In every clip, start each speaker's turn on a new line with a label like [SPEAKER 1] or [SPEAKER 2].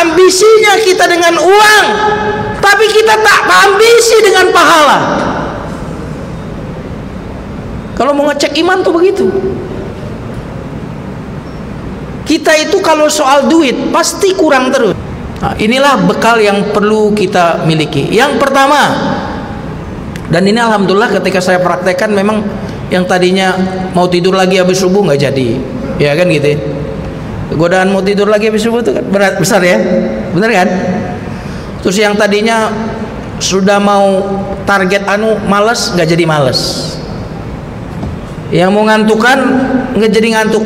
[SPEAKER 1] ambisinya kita dengan uang, tapi kita tak ambisi dengan pahala. Kalau mau ngecek iman tuh begitu. Kita itu kalau soal duit pasti kurang terus. Nah, inilah bekal yang perlu kita miliki. Yang pertama, dan ini alhamdulillah ketika saya praktekkan, memang yang tadinya mau tidur lagi habis subuh nggak jadi, ya kan gitu. Godaan mau tidur lagi habis subuh itu kan berat besar ya, bener kan? Terus yang tadinya sudah mau target malas nggak jadi malas. Yang mau ngantukan nggak jadi ngantuk.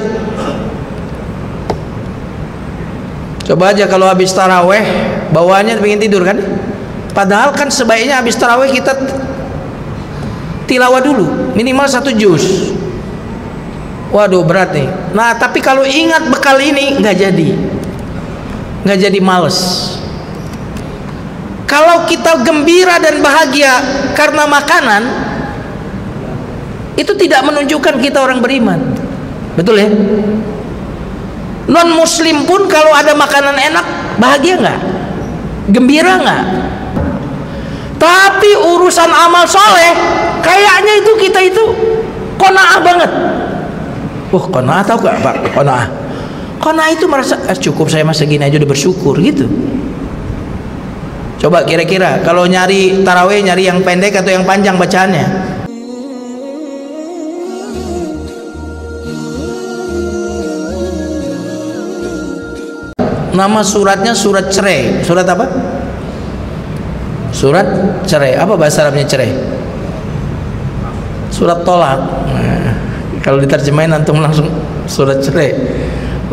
[SPEAKER 1] Coba aja kalau habis taraweh bawaannya pengen tidur kan? Padahal kan sebaiknya habis taraweh kita tilawah dulu minimal 1 juz. Waduh berat nih. Nah tapi kalau ingat bekal ini nggak jadi males. Kalau kita gembira dan bahagia karena makanan, itu tidak menunjukkan kita orang beriman. Betul ya? Non muslim pun kalau ada makanan enak bahagia nggak? Gembira nggak? Tapi urusan amal soleh kayaknya itu kita itu qanaah banget. Qanaah tahu gak Pak? Qanaah itu merasa cukup, saya masa gini aja udah bersyukur gitu. Coba kira-kira kalau nyari taraweh, nyari yang pendek atau yang panjang bacaannya? Nama suratnya surat cerai. Surat apa? Surat cerai. Apa bahasa Arabnya cerai? Surat tolak. Nah, kalau diterjemahin antum langsung surat cerai.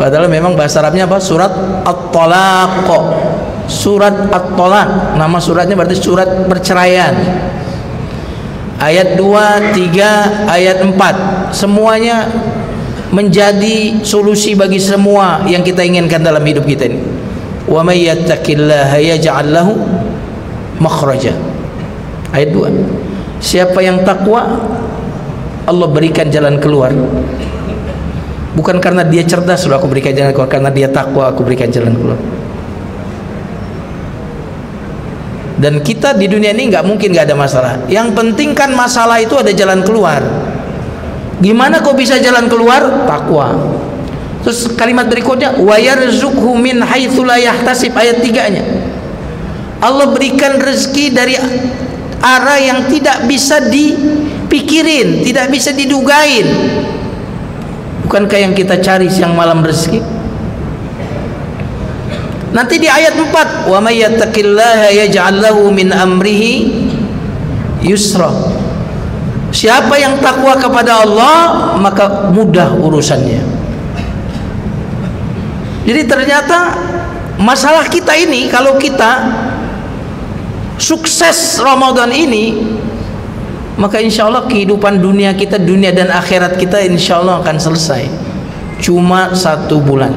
[SPEAKER 1] Padahal memang bahasa Arabnya apa? Surat at-talaq. Surat at-talaq. Nama suratnya berarti surat perceraian. Ayat 2, 3, ayat 4. Semuanya menjadi solusi bagi semua yang kita inginkan dalam hidup kita ini. Wa may yattaqillaha yaj'al lahu makhraja. Ayat 2. Siapa yang takwa, Allah berikan jalan keluar. Bukan karena dia cerdas lalu aku berikan jalan keluar, karena dia takwa aku berikan jalan keluar. Dan kita di dunia ini nggak mungkin nggak ada masalah. Yang penting kan masalah itu ada jalan keluar. Gimana kok bisa jalan keluar? Takwa. Terus kalimat berikutnya wa yarzuqhu min haitsu la yahtasib, ayat 3-nya. Allah berikan rezeki dari arah yang tidak bisa dipikirin, tidak bisa didugain. Bukankah yang kita cari siang malam rezeki? Nanti di ayat 4, wa may yattaqillaha yaj'al lahu min amrihi yusra. Siapa yang takwa kepada Allah, maka mudah urusannya. Jadi ternyata masalah kita ini, kalau kita sukses Ramadan ini, maka insya Allah kehidupan dunia kita, dunia dan akhirat kita insya Allah akan selesai. Cuma 1 bulan.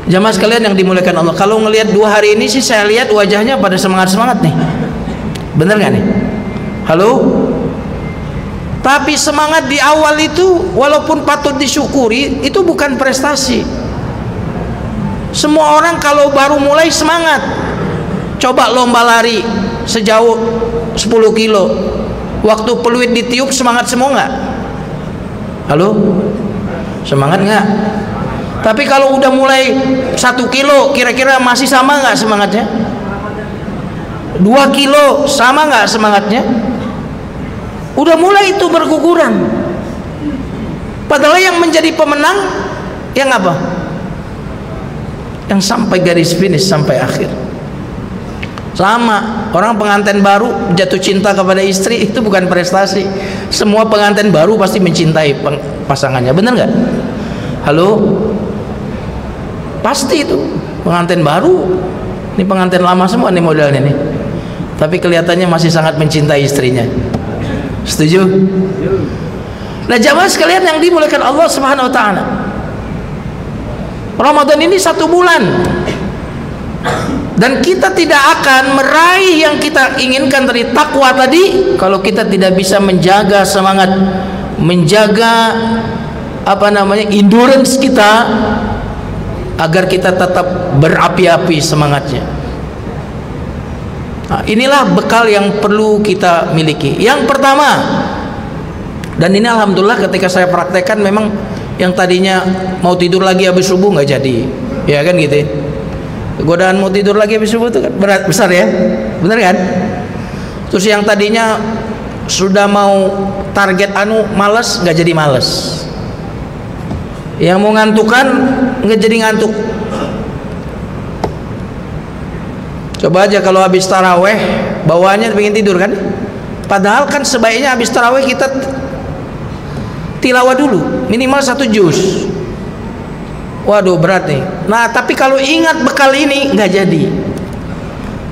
[SPEAKER 1] Jamaah sekalian yang dimuliakan Allah, kalau ngelihat 2 hari ini sih saya lihat wajahnya pada semangat-semangat nih. Bener gak nih? Halo? Tapi semangat di awal itu walaupun patut disyukuri, itu bukan prestasi. Semua orang kalau baru mulai semangat. Coba lomba lari sejauh 10 kilo, waktu peluit ditiup semangat semua nggak? Halo? Semangat nggak? Tapi kalau udah mulai 1 kilo, kira-kira masih sama nggak semangatnya? 2 kilo sama nggak semangatnya? Udah mulai itu berguguran. Padahal yang menjadi pemenang yang apa? Yang sampai garis finish, sampai akhir. Sama orang pengantin baru jatuh cinta kepada istri, itu bukan prestasi. Semua pengantin baru pasti mencintai pasangannya, bener nggak? Halo? Pasti itu pengantin baru. Ini pengantin lama semua nih modelnya nih, tapi kelihatannya masih sangat mencintai istrinya. Setuju? Nah jamaah sekalian yang dimuliakan Allah Subhanahu wa ta'ala, Ramadan ini 1 bulan, dan kita tidak akan meraih yang kita inginkan dari takwa tadi kalau kita tidak bisa menjaga semangat, menjaga endurance kita agar kita tetap berapi-api semangatnya. Nah, inilah bekal yang perlu kita miliki. Yang pertama, dan ini alhamdulillah ketika saya praktekkan, memang yang tadinya mau tidur lagi habis subuh nggak jadi, ya kan gitu. Godaan mau tidur lagi habis subuh itu kan berat besar ya, benar kan? Terus yang tadinya sudah mau target malas nggak jadi malas. Yang mau ngantukan nggak jadi ngantuk. Coba aja kalau habis taraweh bawaannya pengen tidur kan? Padahal kan sebaiknya habis taraweh kita tilawah dulu minimal 1 juz. Waduh berat nih. Nah tapi kalau ingat bekal ini nggak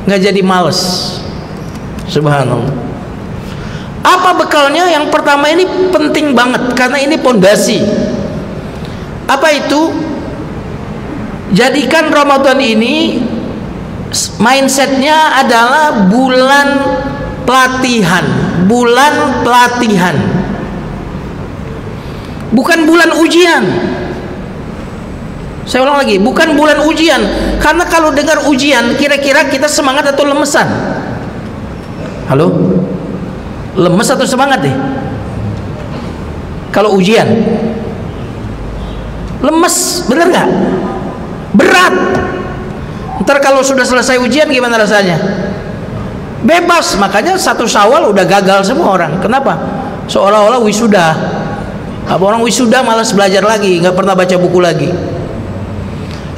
[SPEAKER 1] jadi males. Subhanallah. Apa bekalnya? Yang pertama ini penting banget karena ini pondasi. Apa itu? Jadikan Ramadan ini mindsetnya adalah bulan pelatihan, bukan bulan ujian. Saya ulang lagi, bukan bulan ujian. Karena kalau dengar ujian, kira-kira kita semangat atau lemesan? Halo? Lemes atau semangat deh? Kalau ujian lemes, bener nggak? Berat. Ntar kalau sudah selesai ujian gimana rasanya? Bebas. Makanya 1 Syawal udah gagal semua orang. Kenapa? Seolah-olah wisuda. Apa orang wisuda malas belajar lagi, nggak pernah baca buku lagi.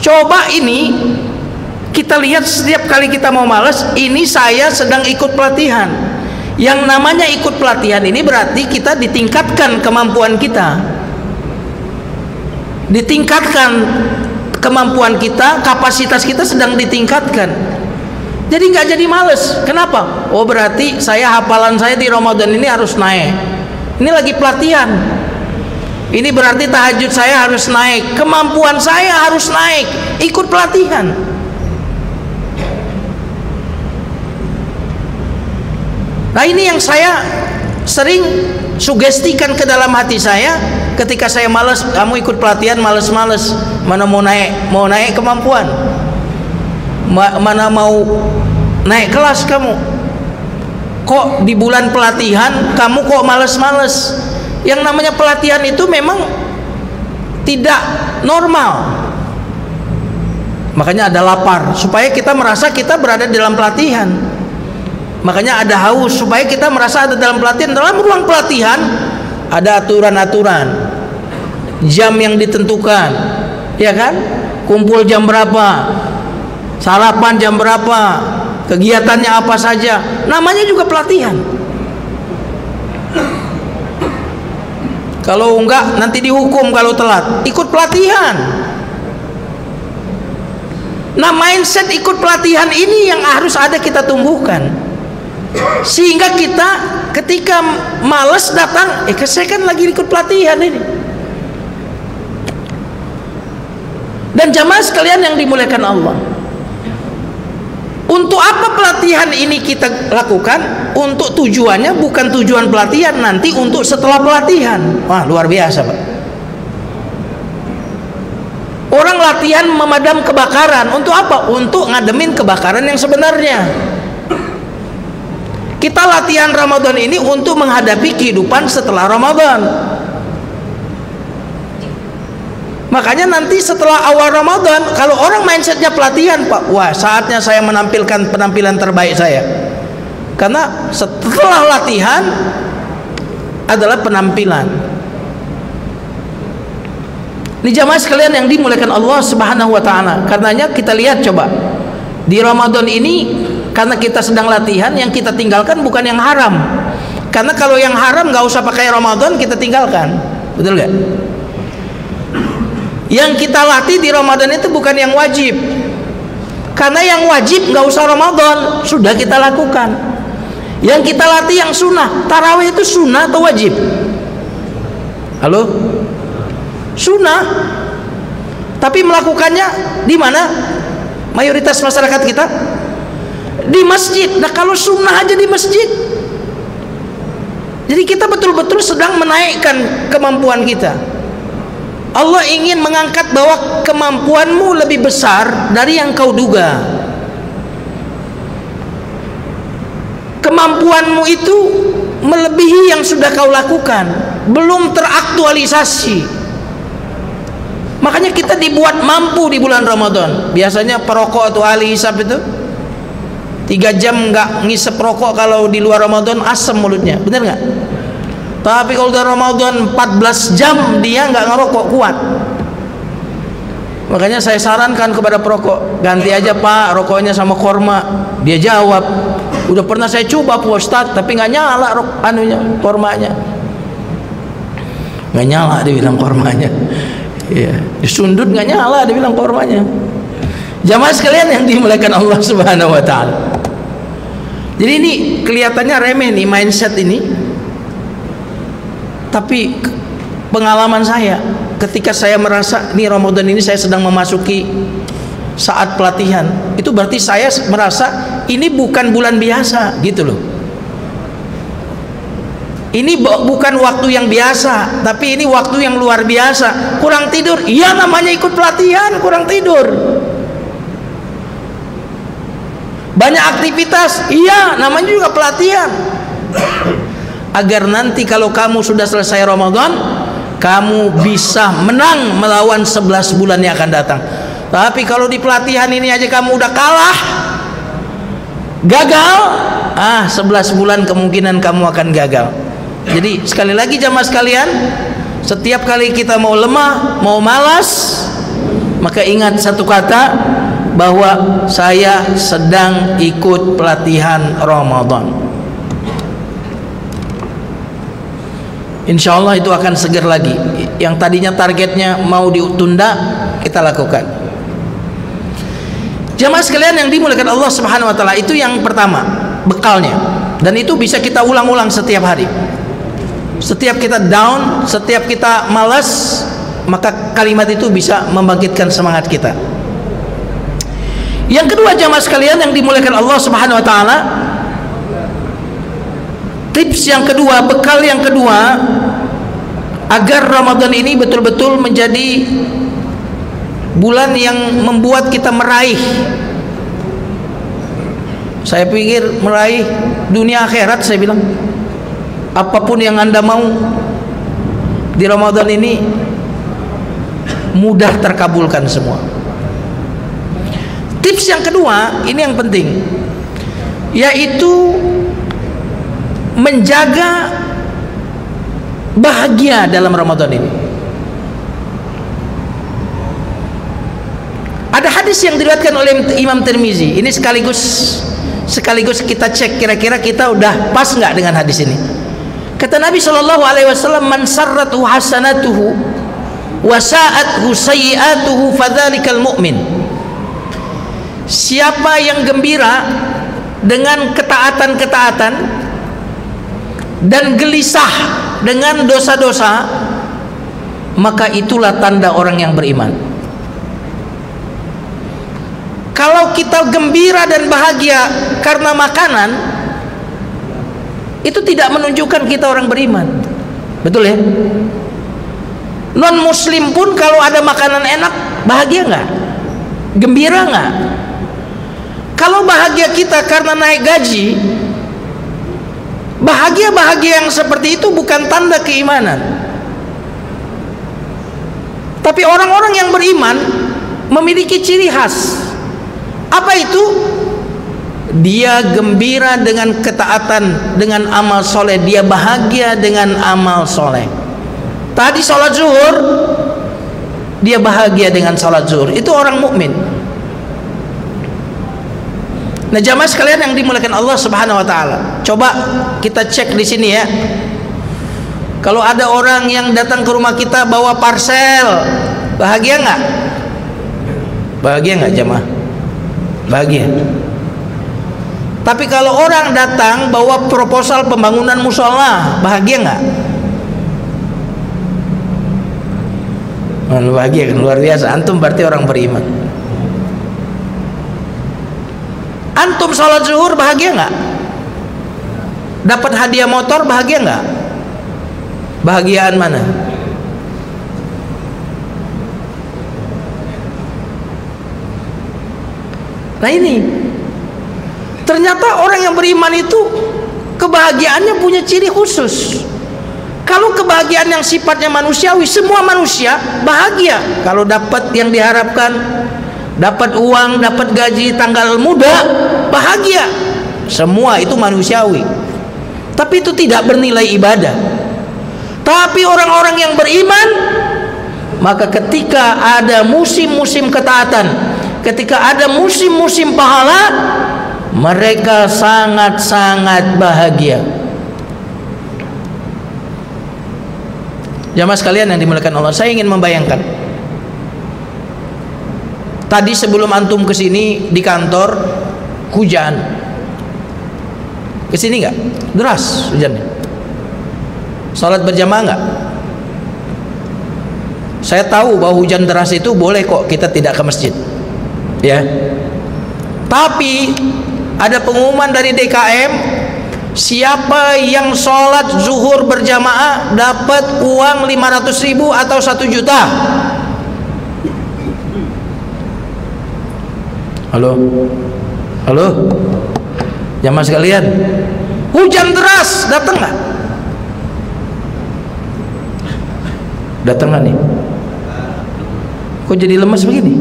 [SPEAKER 1] Coba ini kita lihat setiap kali kita mau malas, ini saya sedang ikut pelatihan. Yang namanya ikut pelatihan ini berarti kita ditingkatkan kemampuan kita. Ditingkatkan kemampuan kita, kapasitas kita sedang ditingkatkan. Jadi nggak jadi males. Kenapa? Oh berarti hafalan saya di Ramadan ini harus naik. Ini lagi pelatihan. Ini berarti tahajud saya harus naik, kemampuan saya harus naik, ikut pelatihan. Nah ini yang saya sering sugestikan ke dalam hati saya ketika saya malas. Kamu ikut pelatihan males-males, mana mau naik kemampuan, mana mau naik kelas kamu. Kok di bulan pelatihan kamu kok males-males? Yang namanya pelatihan itu memang tidak normal. Makanya ada lapar supaya kita merasa kita berada dalam pelatihan. Makanya ada haus supaya kita merasa ada dalam pelatihan. Dalam ruang pelatihan ada aturan-aturan, jam yang ditentukan, ya kan? Kumpul jam berapa, sarapan jam berapa, kegiatannya apa saja. Namanya juga pelatihan. Kalau enggak nanti dihukum kalau telat. Ikut pelatihan. Nah mindset ikut pelatihan ini yang harus ada kita tumbuhkan, sehingga kita ketika males datang, saya kan lagi ikut pelatihan ini. Dan jamaah sekalian yang dimuliakan Allah, untuk apa pelatihan ini kita lakukan? Untuk tujuannya bukan tujuan pelatihan, nanti untuk setelah pelatihan. Wah luar biasa Pak. Orang latihan memadam kebakaran, untuk apa? Untuk ngademin kebakaran yang sebenarnya. Kita latihan Ramadan ini untuk menghadapi kehidupan setelah Ramadan. Makanya nanti setelah awal Ramadan, kalau orang mindsetnya pelatihan Pak, wah saatnya saya menampilkan penampilan terbaik saya. Karena setelah latihan adalah penampilan. Ini jamaah sekalian yang dimuliakan Allah Subhanahu wa taala. Karenanya kita lihat coba di Ramadan ini, karena kita sedang latihan, yang kita tinggalkan bukan yang haram. Karena kalau yang haram nggak usah pakai Ramadan, kita tinggalkan. Betul nggak? Yang kita latih di Ramadan itu bukan yang wajib. Karena yang wajib nggak usah Ramadan, sudah kita lakukan. Yang kita latih yang sunnah. Tarawih itu sunnah atau wajib? Halo? Sunnah. Tapi melakukannya di mana? Mayoritas masyarakat kita di masjid. Nah kalau sunnah aja di masjid, jadi kita betul-betul sedang menaikkan kemampuan kita. Allah ingin mengangkat bahwa kemampuanmu lebih besar dari yang kau duga. Kemampuanmu itu melebihi yang sudah kau lakukan, belum teraktualisasi. Makanya kita dibuat mampu di bulan Ramadan. Biasanya perokok atau ahli hisab itu 3 jam nggak ngisep rokok, kalau di luar Ramadan asam mulutnya, bener nggak? Tapi kalau di Ramadan 14 jam dia nggak ngerokok, kuat. Makanya saya sarankan kepada perokok, ganti aja Pak rokoknya sama korma. Dia jawab, udah pernah saya coba Pak Ustadz, tapi nggak nyala kormanya. Nggak nyala dia bilang kormanya. Iya, disundut nggak nyala dia bilang kormanya. Jamaah sekalian yang dimuliakan Allah Subhanahu wa taala. Jadi ini kelihatannya remeh nih mindset ini. Tapi pengalaman saya ketika saya merasa nih Ramadan ini saya sedang memasuki saat pelatihan, itu berarti saya merasa ini bukan bulan biasa gitu loh. Ini bukan waktu yang biasa, tapi ini waktu yang luar biasa. Kurang tidur, iya namanya ikut pelatihan, kurang tidur. Banyak aktivitas, iya namanya juga pelatihan. Agar nanti kalau kamu sudah selesai Ramadan, kamu bisa menang melawan 11 bulan yang akan datang. Tapi kalau di pelatihan ini aja kamu udah kalah, gagal, 11 bulan kemungkinan kamu akan gagal. Jadi sekali lagi jamaah sekalian, setiap kali kita mau lemah, mau malas, maka ingat satu kata, bahwa saya sedang ikut pelatihan Ramadan. Insya Allah itu akan seger lagi. Yang tadinya targetnya mau ditunda, kita lakukan. Jamaah sekalian yang dimuliakan Allah Subhanahu wa taala, itu yang pertama, bekalnya. Dan itu bisa kita ulang-ulang setiap hari. Setiap kita down, setiap kita malas, maka kalimat itu bisa membangkitkan semangat kita. Yang kedua jamaah sekalian yang dimuliakan Allah Subhanahu wa taala, tips yang kedua, bekal yang kedua, agar Ramadan ini betul-betul menjadi bulan yang membuat kita meraih, saya pikir meraih dunia akhirat, saya bilang apapun yang Anda mau di Ramadan ini mudah terkabulkan semua. Tips yang kedua ini yang penting, yaitu menjaga bahagia dalam Ramadan ini. Ada hadis yang diriwayatkan oleh Imam Tirmizi. Ini sekaligus kita cek kira-kira kita udah pas nggak dengan hadis ini. Kata Nabi SAW, man sarratu hasanatuhu wa sa'athu sayyi'atuhu fadzalikal mu'min. Siapa yang gembira dengan ketaatan-ketaatan dan gelisah dengan dosa-dosa, maka itulah tanda orang yang beriman. Kalau kita gembira dan bahagia karena makanan, itu tidak menunjukkan kita orang beriman. Betul ya? Non muslim pun kalau ada makanan enak, bahagia nggak? Gembira nggak? Kalau bahagia kita karena naik gaji, bahagia yang seperti itu bukan tanda keimanan. Tapi orang-orang yang beriman memiliki ciri khas. Apa itu? Dia gembira dengan ketaatan, dengan amal soleh. Dia bahagia dengan amal soleh. Tadi sholat zuhur, dia bahagia dengan sholat zuhur. Itu orang mukmin. Nah jamaah sekalian yang dimuliakan Allah Subhanahu wa taala, coba kita cek di sini ya. Kalau ada orang yang datang ke rumah kita bawa parcel, bahagia nggak? Bahagia nggak jamaah? Bahagia. Tapi kalau orang datang bawa proposal pembangunan musola, bahagia nggak? Bahagia kan, luar biasa. Antum berarti orang beriman. Antum sholat zuhur bahagia nggak? Dapat hadiah motor bahagia nggak? Bahagiaan mana? Nah ini, ternyata orang yang beriman itu kebahagiaannya punya ciri khusus. Kalau kebahagiaan yang sifatnya manusiawi, semua manusia bahagia kalau dapat yang diharapkan, dapat uang, dapat gaji, tanggal muda, bahagia. Semua itu manusiawi. Tapi itu tidak bernilai ibadah. Tapi orang-orang yang beriman, maka ketika ada musim-musim ketaatan, ketika ada musim-musim pahala, mereka sangat-sangat bahagia. Jamaah sekalian yang dimuliakan Allah, saya ingin membayangkan. Tadi sebelum antum kesini di kantor hujan. Kesini nggak? Deras hujannya. Salat berjamaah nggak? Saya tahu bahwa hujan deras itu boleh kok kita tidak ke masjid, ya. Tapi ada pengumuman dari DKM, siapa yang sholat zuhur berjamaah dapat uang 500.000 atau 1 juta. Halo, halo, jamaah sekalian, hujan deras datang nggak? Datang nggak nih? Kok jadi lemas begini?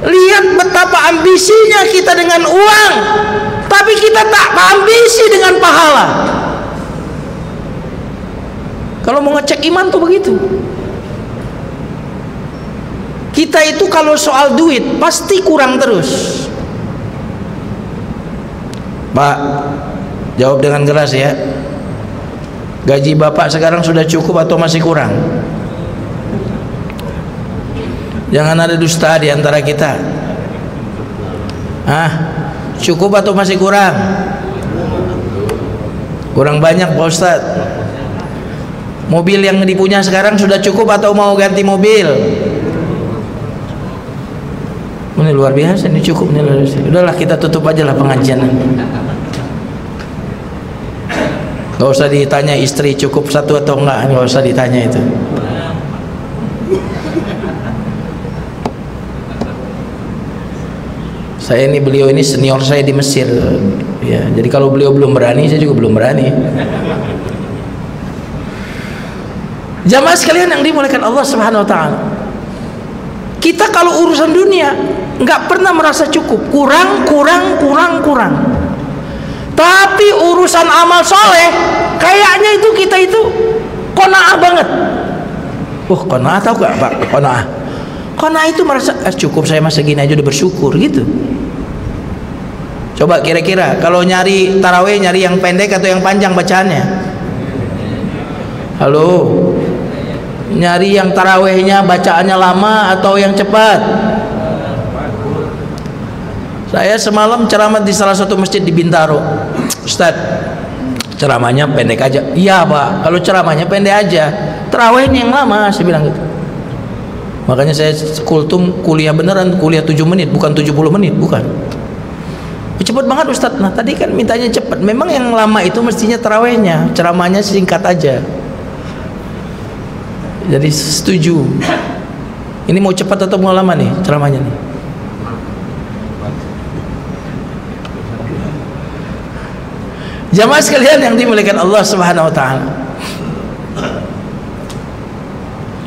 [SPEAKER 1] Lihat betapa ambisinya kita dengan uang, tapi kita tak ambisi dengan pahala. Kalau mau ngecek iman tuh begitu. Kita itu kalau soal duit pasti kurang terus. Pak, jawab dengan keras ya. Gaji bapak sekarang sudah cukup atau masih kurang? Jangan ada dusta di antara kita. Cukup atau masih kurang? Kurang banyak Pak Ustadz. Mobil yang dipunya sekarang sudah cukup atau mau ganti mobil? Ini luar biasa, ini cukup, ini luar biasa. Udahlah kita tutup aja lah pengajian. Gak usah ditanya istri cukup 1 atau enggak, gak usah ditanya itu. Saya ini, beliau ini senior saya di Mesir, ya. Jadi kalau beliau belum berani, saya juga belum berani. Jamaah sekalian yang dimuliakan Allah Subhanahu Wa Taala, kita kalau urusan dunia nggak pernah merasa cukup, kurang. Tapi urusan amal soleh, kayaknya itu kita itu qanaah banget. Qanaah tahu gak Pak? Qanaah itu merasa cukup, saya masa gini aja udah bersyukur gitu. Coba kira-kira kalau nyari tarawih, nyari yang pendek atau yang panjang bacaannya? Halo, nyari yang tarawihnya bacaannya lama atau yang cepat? Saya semalam ceramah di salah satu masjid di Bintaro. Ustadz, ceramahnya pendek aja. Iya Pak, kalau ceramahnya pendek aja, tarawihnya yang lama, saya bilang gitu. Makanya saya kultum kuliah beneran, kuliah 7 menit, bukan 70 menit, bukan. Cepet banget Ustadz. Nah tadi kan mintanya cepet. Memang yang lama itu mestinya tarawihnya, ceramahnya singkat aja. Jadi setuju. Ini mau cepat atau mau lama nih ceramahnya nih? Jamaah sekalian yang dimuliakan Allah Subhanahu Wa Taala,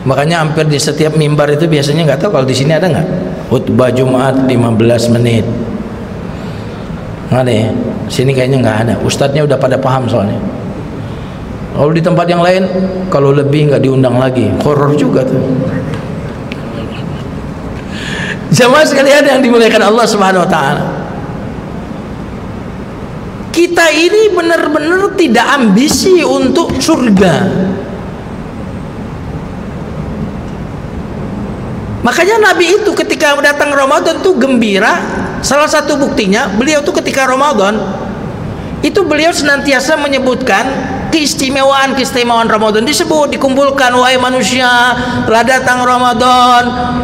[SPEAKER 1] makanya hampir di setiap mimbar itu biasanya, nggak tahu kalau di sini ada nggak, khutbah Jumat 15 menit. Nggak ada ya? Sini kayaknya nggak ada. Ustadznya udah pada paham soalnya. Kalau di tempat yang lain, kalau lebih nggak diundang lagi, horor juga tuh. Jamaah sekalian yang dimuliakan Allah Subhanahu Wa Taala, kita ini benar-benar tidak ambisi untuk surga. Makanya Nabi itu ketika datang Ramadan tuh gembira. Salah satu buktinya, beliau tuh ketika Ramadan itu beliau senantiasa menyebutkan keistimewaan Ramadan. Disebut, dikumpulkan, wahai manusia, telah datang Ramadan,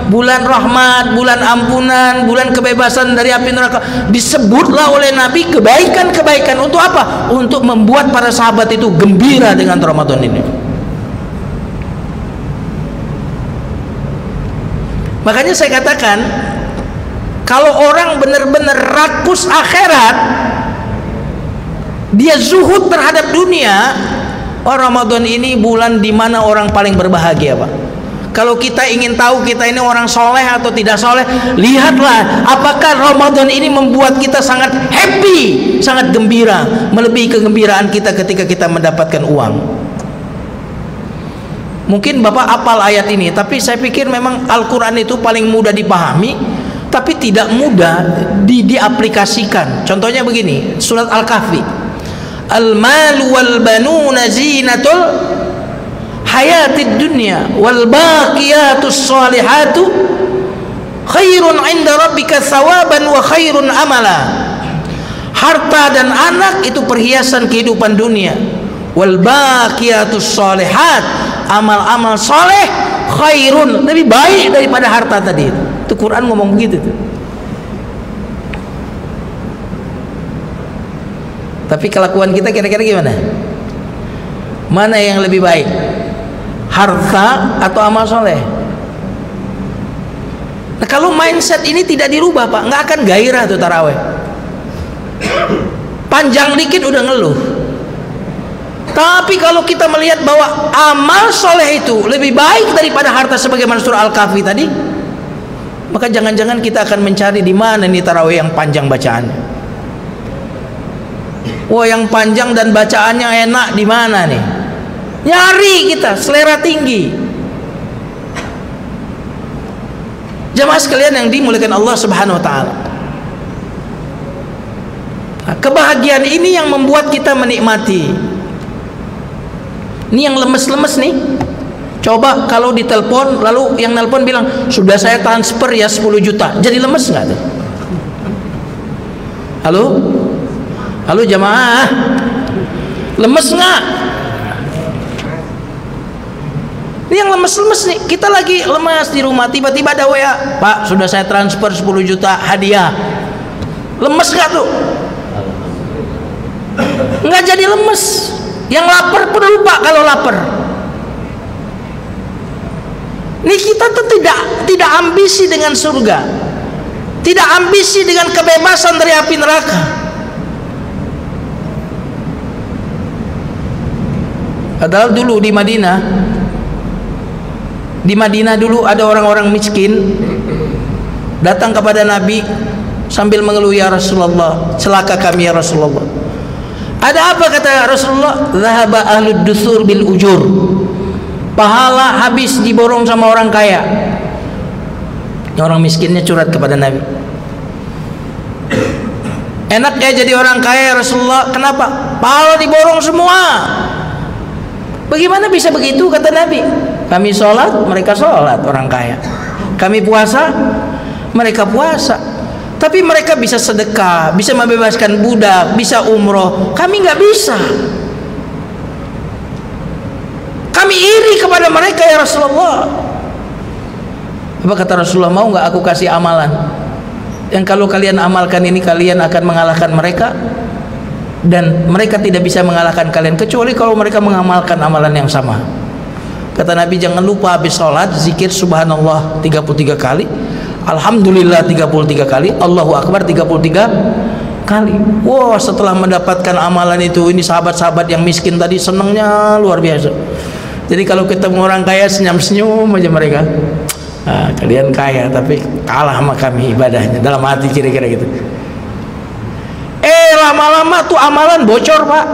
[SPEAKER 1] bulan rahmat, bulan ampunan, bulan kebebasan dari api neraka. Disebutlah oleh Nabi kebaikan-kebaikan. Untuk apa? Untuk membuat para sahabat itu gembira dengan Ramadan ini. Makanya saya katakan, kalau orang benar-benar rakus akhirat, dia zuhud terhadap dunia, Ramadan ini bulan di mana orang paling berbahagia, Pak. Kalau kita ingin tahu kita ini orang soleh atau tidak soleh, lihatlah apakah Ramadan ini membuat kita sangat happy, sangat gembira, melebihi kegembiraan kita ketika kita mendapatkan uang. Mungkin Bapak hafal ayat ini, tapi saya pikir memang Al-Quran itu paling mudah dipahami, tapi tidak mudah diaplikasikan. Contohnya begini, surat Al-Kahfi, al-malu wal banuna zinatul hayatid dunya wal baqiyatus salihatu khairun 'inda rabbika thawaban wa khairun amala. Harta dan anak itu perhiasan kehidupan dunia. Wal baqiyatus salihat, amal-amal soleh khairun, lebih baik daripada harta tadi. Itu Quran ngomong begitu tuh. Tapi kelakuan kita kira-kira gimana? Mana yang lebih baik, harta atau amal soleh? Nah, kalau mindset ini tidak dirubah, Pak, nggak akan gairah tuh taraweh. Panjang dikit udah ngeluh. Tapi kalau kita melihat bahwa amal soleh itu lebih baik daripada harta, sebagaimana surah Al-Kahfi tadi, maka jangan-jangan kita akan mencari di mana nih tarawih yang panjang bacaannya. Wah, yang panjang dan bacaannya enak di mana nih? Nyari kita, selera tinggi. Jamaah sekalian yang dimuliakan Allah Subhanahu wa taala. Nah, kebahagiaan ini yang membuat kita menikmati. Ini yang lemes-lemes nih, coba kalau ditelepon lalu yang nelpon bilang sudah saya transfer ya 10 juta, jadi lemes nggak tuh? Halo, halo jamaah, lemes nggak? Ini yang lemes-lemes nih, kita lagi lemas di rumah, tiba-tiba ada WA, Pak sudah saya transfer 10 juta hadiah, lemes nggak tuh? Nggak jadi lemes. Yang lapar pun lupa kalau lapar. Ini kita tuh tidak ambisi dengan surga, tidak ambisi dengan kebebasan dari api neraka. Padahal dulu di Madinah dulu ada orang-orang miskin datang kepada Nabi sambil mengeluh, ya Rasulullah, celaka kami ya Rasulullah. Ada apa kata Rasulullah? Zahaba ahlud dusur bil ujur. Pahala habis diborong sama orang kaya. Orang miskinnya curhat kepada Nabi. Enak ya jadi orang kaya ya Rasulullah. Kenapa? Pahala diborong semua. Bagaimana bisa begitu kata Nabi? Kami sholat, mereka sholat, orang kaya. Kami puasa, mereka puasa. Tapi mereka bisa sedekah, bisa membebaskan budak, bisa umroh. Kami nggak bisa. Kami iri kepada mereka ya Rasulullah. Apa kata Rasulullah? Mau nggak aku kasih amalan yang kalau kalian amalkan ini kalian akan mengalahkan mereka, dan mereka tidak bisa mengalahkan kalian kecuali kalau mereka mengamalkan amalan yang sama. Kata Nabi, jangan lupa habis sholat zikir subhanallah 33 kali, alhamdulillah 33 kali, Allahu Akbar 33 kali. Wah, setelah mendapatkan amalan itu, ini sahabat-sahabat yang miskin tadi senangnya luar biasa. Jadi kalau ketemu orang kaya senyum-senyum aja mereka. Nah, kalian kaya tapi kalah sama kami ibadahnya, dalam hati kira-kira gitu. Lama-lama tuh amalan bocor, Pak.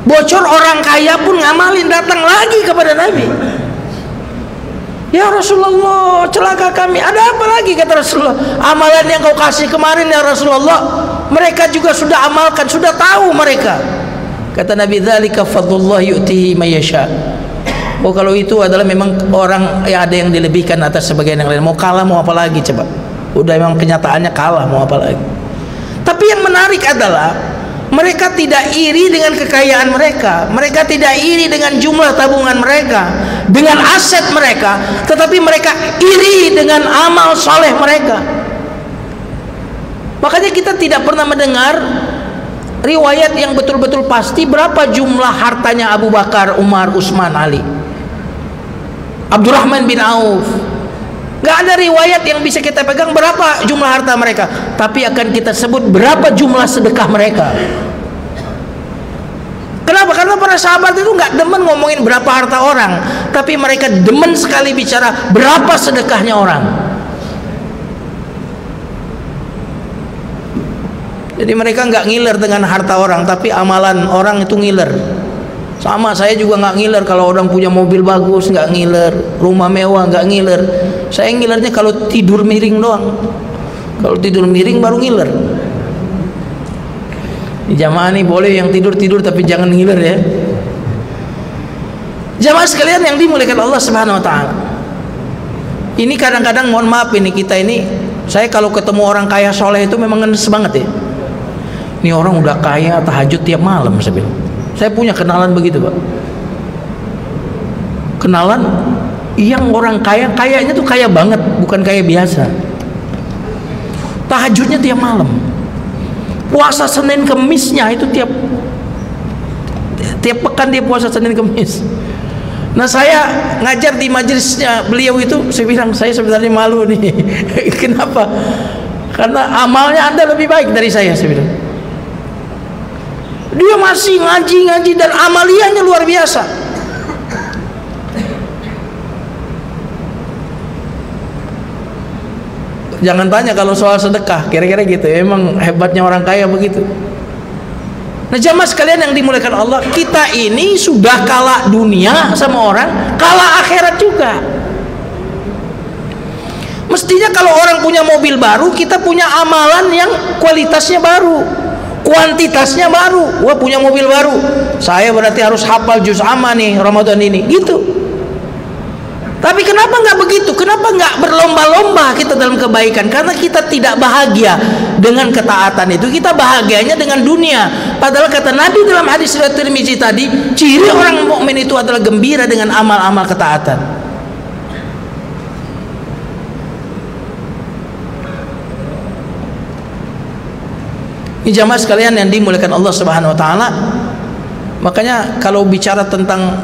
[SPEAKER 1] Bocor, orang kaya pun ngamalin, datang lagi kepada Nabi. Ya Rasulullah, celaka kami. Ada apa lagi kata Rasulullah? Amalan yang kau kasih kemarin ya Rasulullah, mereka juga sudah amalkan, sudah tahu mereka. Kata Nabi, dzalika fadlullah yu'tihi may yasha. Oh, kalau itu adalah memang orang yang ada yang dilebihkan atas sebagian yang lain. Mau kalah mau apa lagi coba? Udah memang kenyataannya kalah, mau apa lagi? Tapi yang menarik adalah mereka tidak iri dengan kekayaan mereka, mereka tidak iri dengan jumlah tabungan mereka, dengan aset mereka, tetapi mereka iri dengan amal soleh mereka. Makanya kita tidak pernah mendengar riwayat yang betul-betul pasti berapa jumlah hartanya Abu Bakar, Umar, Utsman, Ali. Abdurrahman bin Auf. Gak ada riwayat yang bisa kita pegang berapa jumlah harta mereka, tapi akan kita sebut berapa jumlah sedekah mereka. Kenapa? Karena para sahabat itu gak demen ngomongin berapa harta orang, tapi mereka demen sekali bicara berapa sedekahnya orang. Jadi mereka gak ngiler dengan harta orang, tapi amalan orang itu ngiler. Sama, saya juga nggak ngiler kalau orang punya mobil bagus, nggak ngiler, rumah mewah nggak ngiler. Saya ngilernya kalau tidur miring doang. Kalau tidur miring baru ngiler. Di jamaah nih boleh yang tidur tapi jangan ngiler ya. Jamaah sekalian yang dimuliakan Allah Subhanahu Wa Taala. Ini kadang-kadang mohon maaf ini kita ini, saya kalau ketemu orang kaya soleh itu memang ngenes banget ya. Ini orang udah kaya tahajud tiap malam saya bilang. Saya punya kenalan begitu Pak. Kenalan yang orang kaya, kayaknya tuh kaya banget, bukan kaya biasa. Tahajudnya tiap malam. Puasa Senin Kemisnya itu tiap pekan dia puasa Senin Kemis. Nah saya ngajar di majelisnya beliau itu, saya bilang saya sebenarnya malu nih. Kenapa? Karena amalnya Anda lebih baik dari saya bilang. Dia masih ngaji dan amaliannya luar biasa. Jangan tanya kalau soal sedekah, kira-kira gitu. Emang hebatnya orang kaya begitu. Nah jamaah sekalian yang dimuliakan Allah, kita ini sudah kalah dunia sama orang, kalah akhirat juga. Mestinya kalau orang punya mobil baru, kita punya amalan yang kualitasnya baru, kuantitasnya baru. Wah punya mobil baru, saya berarti harus hafal juz amma nih Ramadan ini gitu. Tapi kenapa nggak begitu? Kenapa nggak berlomba-lomba kita dalam kebaikan? Karena kita tidak bahagia dengan ketaatan itu, kita bahagianya dengan dunia. Padahal kata Nabi dalam hadis riwayat Tirmizi tadi, ciri orang mukmin itu adalah gembira dengan amal-amal ketaatan. Ini jamaah sekalian yang dimuliakan Allah Subhanahu Wa Taala. Makanya kalau bicara tentang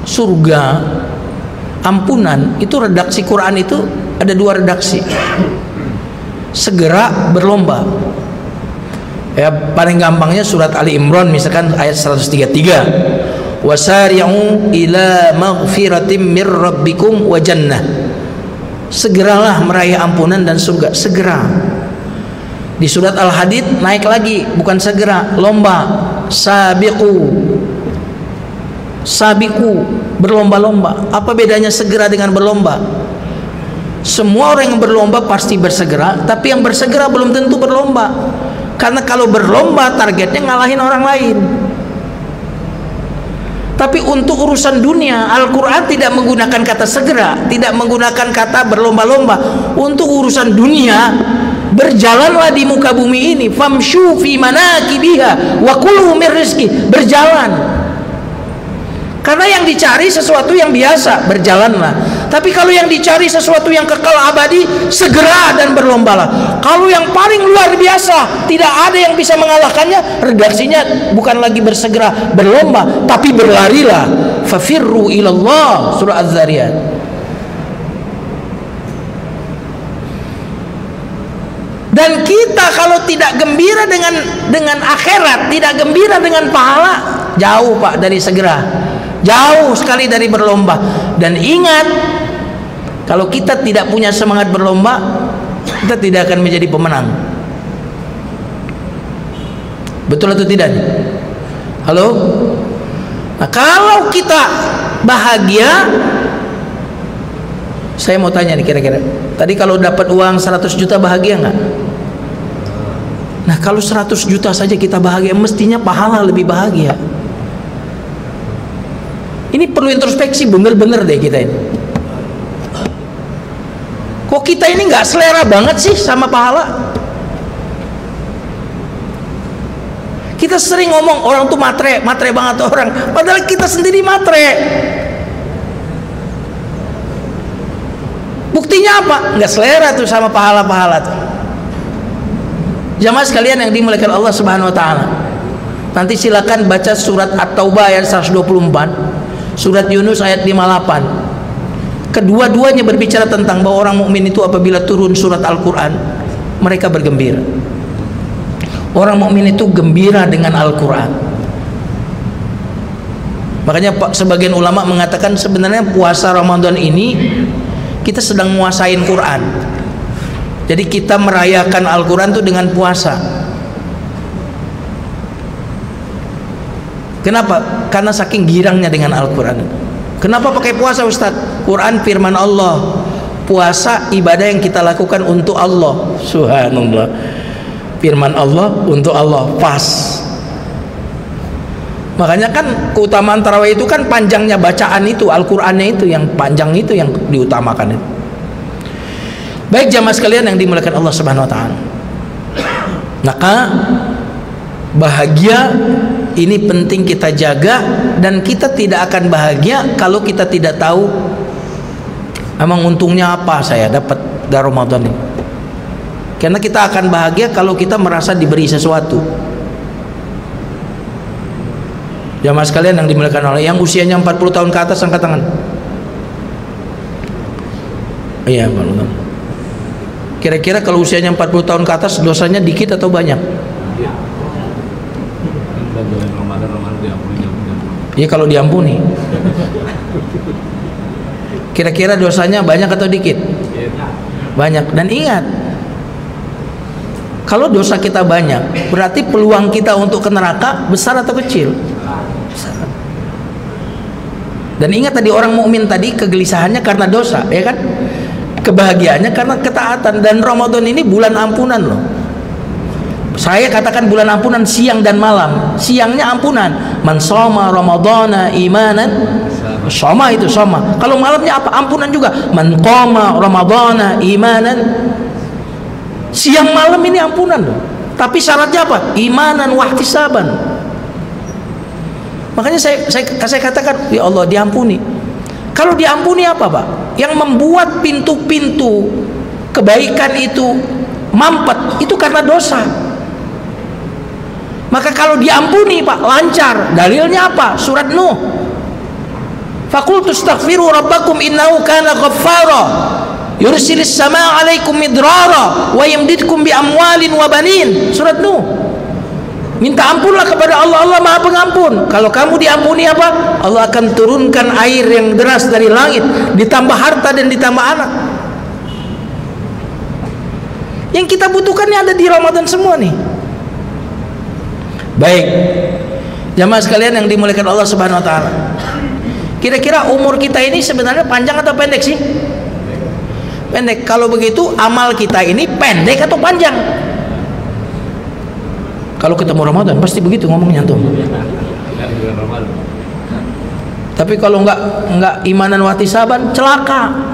[SPEAKER 1] surga, ampunan, itu redaksi Quran itu ada dua redaksi. Segera berlomba. Ya paling gampangnya surat Ali Imran misalkan ayat 133. Wasari'u ila maghfiratim mir rabbikum wa jannah. Segeralah meraih ampunan dan surga, segera. Di surat Al-Hadid naik lagi, bukan segera, lomba. Sabiqu, berlomba-lomba. Apa bedanya segera dengan berlomba? Semua orang yang berlomba pasti bersegera, tapi yang bersegera belum tentu berlomba. Karena kalau berlomba targetnya ngalahin orang lain. Tapi untuk urusan dunia, Al-Quran tidak menggunakan kata segera, tidak menggunakan kata berlomba-lomba. Untuk urusan dunia, berjalanlah di muka bumi ini, famshu fi manakibiha wa kulu min rizqi, berjalan. Karena yang dicari sesuatu yang biasa, berjalanlah. Tapi kalau yang dicari sesuatu yang kekal abadi, segera dan berlombalah. Kalau yang paling luar biasa, tidak ada yang bisa mengalahkannya, redaksinya bukan lagi bersegera, berlomba, tapi berlarilah. Fafirru ilallah, surah Az-Zariyat. Dan kita kalau tidak gembira dengan akhirat, tidak gembira dengan pahala, jauh Pak dari segera, jauh sekali dari berlomba. Dan ingat, kalau kita tidak punya semangat berlomba, kita tidak akan menjadi pemenang. Betul atau tidak? Halo? Nah, kalau kita bahagia, saya mau tanya nih kira-kira, tadi kalau dapat uang 100 juta bahagia nggak? Nah kalau 100 juta saja kita bahagia, mestinya pahala lebih bahagia. Ini perlu introspeksi bener-bener deh kita ini. Kok kita ini nggak selera banget sih sama pahala? Kita sering ngomong orang tuh matre banget orang, padahal kita sendiri matre. Buktinya apa? Nggak selera tuh sama pahala-pahala tuh. Jamaah sekalian yang dimuliakan Allah Subhanahu Wa Taala, nanti silakan baca surat At-Taubah ayat 124, surat Yunus ayat 58. Kedua-duanya berbicara tentang bahwa orang mukmin itu apabila turun surat Al-Quran, mereka bergembira. Orang mukmin itu gembira dengan Al-Quran. Makanya sebagian ulama mengatakan sebenarnya puasa Ramadan ini kita sedang nguasain Quran. Jadi kita merayakan Al-Quran itu dengan puasa. Kenapa? Karena saking girangnya dengan Al-Quran. Kenapa pakai puasa, Ustaz? Quran firman Allah. Puasa ibadah yang kita lakukan untuk Allah. Subhanallah. Firman Allah untuk Allah, pas. Makanya kan keutamaan tarawih itu kan panjangnya bacaan itu, Al-Qur'annya itu yang panjang itu yang diutamakan itu. Baik jamaah sekalian yang dimuliakan Allah Subhanahu wa taala. Maka bahagia ini penting kita jaga, dan kita tidak akan bahagia kalau kita tidak tahu emang untungnya apa saya dapat dari Ramadan ini. Karena kita akan bahagia kalau kita merasa diberi sesuatu. Jamaah sekalian yang dimuliakan Allah, yang usianya 40 tahun ke atas angkat tangan. Iya, Pak. Kira-kira kalau usianya 40 tahun ke atas dosanya dikit atau banyak? Iya, kalau diampuni. Kira-kira dosanya banyak atau dikit? Banyak. Dan ingat, kalau dosa kita banyak, berarti peluang kita untuk ke neraka besar atau kecil? Besar. Dan ingat tadi orang mukmin tadi kegelisahannya karena dosa, ya kan? Kebahagiaannya karena ketaatan. Dan Ramadan ini bulan ampunan loh. Saya katakan bulan ampunan siang dan malam. Siangnya ampunan. Man shoma ramadhana imanan, shoma itu shoma. Kalau malamnya apa? Ampunan juga. Man qama ramadhana imanan. Siang malam ini ampunan loh. Tapi syaratnya apa? Imanan wahtisaban. Makanya saya katakan, ya Allah, diampuni. Kalau diampuni apa, Pak? Yang membuat pintu-pintu kebaikan itu mampet itu karena dosa. Maka kalau diampuni, Pak, lancar. Dalilnya apa? Surat Nuh. Faqultu astaghfiru rabbakum innahu kana ghaffara yursilis samaa 'alaikum midrara wa yamdidkum bi amwalin wa banin. Surat Nuh. Minta ampunlah kepada Allah, Allah Maha Pengampun. Kalau kamu diampuni apa? Allah akan turunkan air yang deras dari langit, ditambah harta dan ditambah anak. Yang kita butuhkan ini ada di Ramadan semua nih. Baik, jamaah sekalian yang dimuliakan Allah Subhanahu wa taala. Kira-kira umur kita ini sebenarnya panjang atau pendek sih? Pendek. Kalau begitu amal kita ini pendek atau panjang? Kalau ketemu Ramadan pasti begitu ngomongnya tuh. Tapi kalau enggak imanan wahtisaban, celaka.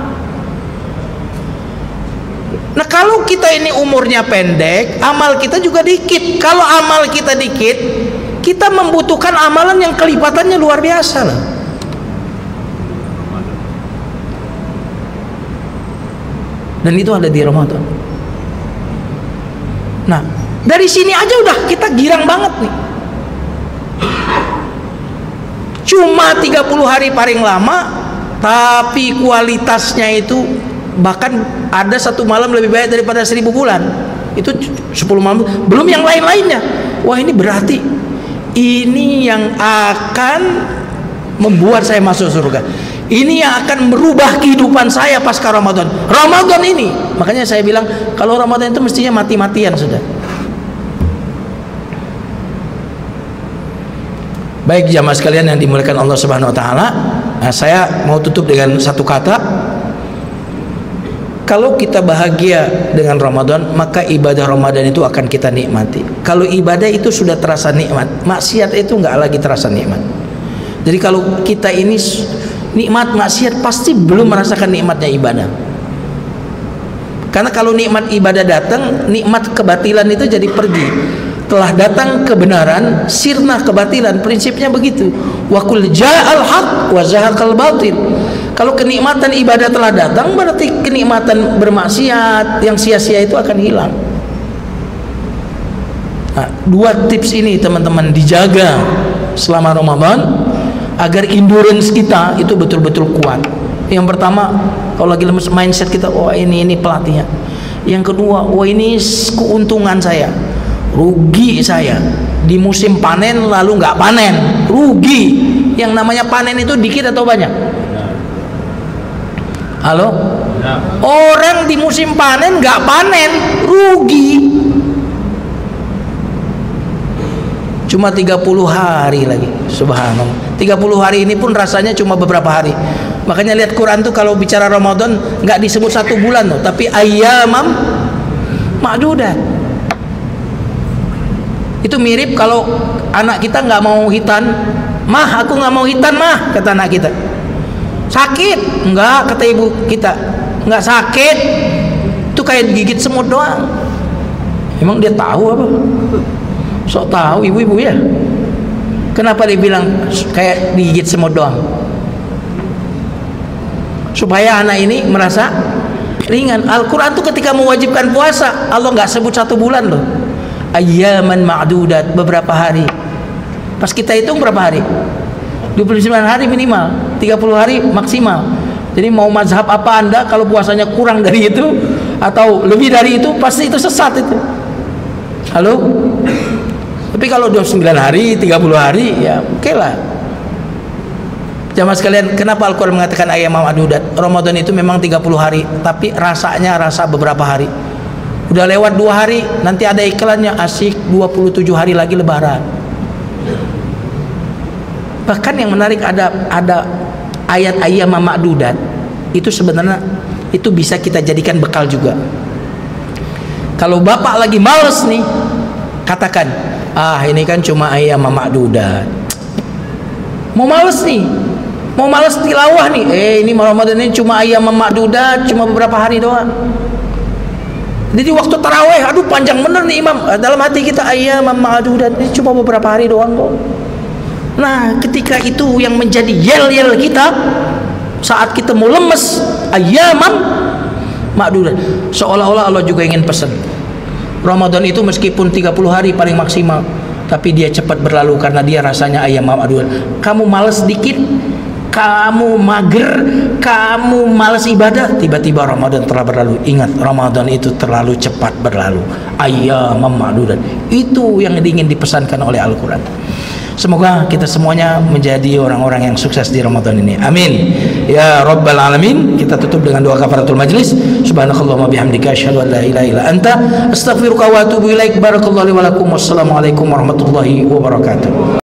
[SPEAKER 1] Nah, kalau kita ini umurnya pendek, amal kita juga dikit. Kalau amal kita dikit, kita membutuhkan amalan yang kelipatannya luar biasa lah. Dan itu ada di Ramadan. Nah, dari sini aja udah kita girang banget nih. Cuma 30 hari paling lama, tapi kualitasnya itu bahkan ada satu malam lebih baik daripada 1000 bulan. Itu 10 malam, belum yang lain-lainnya. Wah, ini berarti ini yang akan membuat saya masuk surga. Ini yang akan merubah kehidupan saya pasca Ramadan. Ramadan ini. Makanya saya bilang kalau Ramadan itu mestinya mati-matian sudah. Baik jamaah sekalian yang dimuliakan Allah Subhanahu wa taala, nah, saya mau tutup dengan satu kata. Kalau kita bahagia dengan Ramadan, maka ibadah Ramadan itu akan kita nikmati. Kalau ibadah itu sudah terasa nikmat, maksiat itu nggak lagi terasa nikmat. Jadi kalau kita ini nikmat maksiat, pasti belum merasakan nikmatnya ibadah. Karena kalau nikmat ibadah datang, nikmat kebatilan itu jadi pergi. Telah datang kebenaran, sirna kebatilan. Prinsipnya begitu. Wa qul ja'al haq wa zahaqal batil. Kalau kenikmatan ibadah telah datang, berarti kenikmatan bermaksiat yang sia-sia itu akan hilang. Nah, 2 tips ini teman-teman dijaga selama Ramadan agar endurance kita itu betul-betul kuat. Yang pertama, kalau lagi lemes, mindset kita, oh ini pelatihnya. Yang kedua, oh ini keuntungan saya, rugi saya di musim panen lalu nggak panen, rugi. Yang namanya panen itu dikit atau banyak? Halo? Orang di musim panen nggak panen, rugi. Cuma 30 hari lagi, subhanallah. 30 hari ini pun rasanya cuma beberapa hari. Makanya lihat Quran tuh kalau bicara Ramadan nggak disebut 1 bulan loh, tapi ayyamam ma'dudat. Itu mirip kalau anak kita nggak mau hitan, mah aku nggak mau hitan mah, kata anak kita. Sakit? Enggak, kata ibu kita. Enggak sakit, itu kayak digigit semut doang. Emang dia tahu apa? Sok tahu ibu-ibu ya. Kenapa dia bilang kayak digigit semut doang? Supaya anak ini merasa ringan. Al-Quran tuh ketika mewajibkan puasa, Allah nggak sebut 1 bulan loh. Ayyaman ma'dudat, beberapa hari. Pas kita hitung berapa hari? 29 hari minimal, 30 hari maksimal. Jadi mau mazhab apa Anda, kalau puasanya kurang dari itu atau lebih dari itu, pasti itu sesat itu. Halo? Tapi kalau 29 hari, 30 hari, ya oke lah. Jamaah sekalian, kenapa Al-Quran mengatakan ayyamam ma'dudat? Ramadan itu memang 30 hari, tapi rasanya rasa beberapa hari. Udah lewat 2 hari, nanti ada iklannya, asik 27 hari lagi lebaran. Bahkan yang menarik, ada ayat ayyamam ma'dudat itu sebenarnya itu bisa kita jadikan bekal juga. Kalau bapak lagi males nih, katakan, ini kan cuma ayyamam ma'dudat. Mau males nih, mau males tilawah nih, ini Ramadan ini cuma ayyamam ma'dudat, cuma beberapa hari doang. Jadi waktu taraweh, aduh panjang bener nih imam. Dalam hati kita, ayyamam ma'dudat ini cuma beberapa hari doang kok. Nah, ketika itu yang menjadi yel-yel kita saat kita mau lemes, ayyamam ma'dudat. Seolah-olah Allah juga ingin pesan, Ramadan itu meskipun 30 hari paling maksimal, tapi dia cepat berlalu karena dia rasanya ayyamam ma'dudat. Kamu malas dikit, kamu mager, kamu malas ibadah, tiba-tiba Ramadan telah berlalu. Ingat, Ramadan itu terlalu cepat berlalu. Ayyamam ma'dudat. Itu yang ingin dipesankan oleh Al-Quran. Semoga kita semuanya menjadi orang-orang yang sukses di Ramadan ini. Amin. Ya Rabbal Alamin. Kita tutup dengan doa kafaratul majlis. Subhanakallahumma bihamdika asyhadu an la ilaha illa anta astaghfiruka wa atubu ilaik. Barakallahu li wa lakum. Wassalamualaikum warahmatullahi wabarakatuh.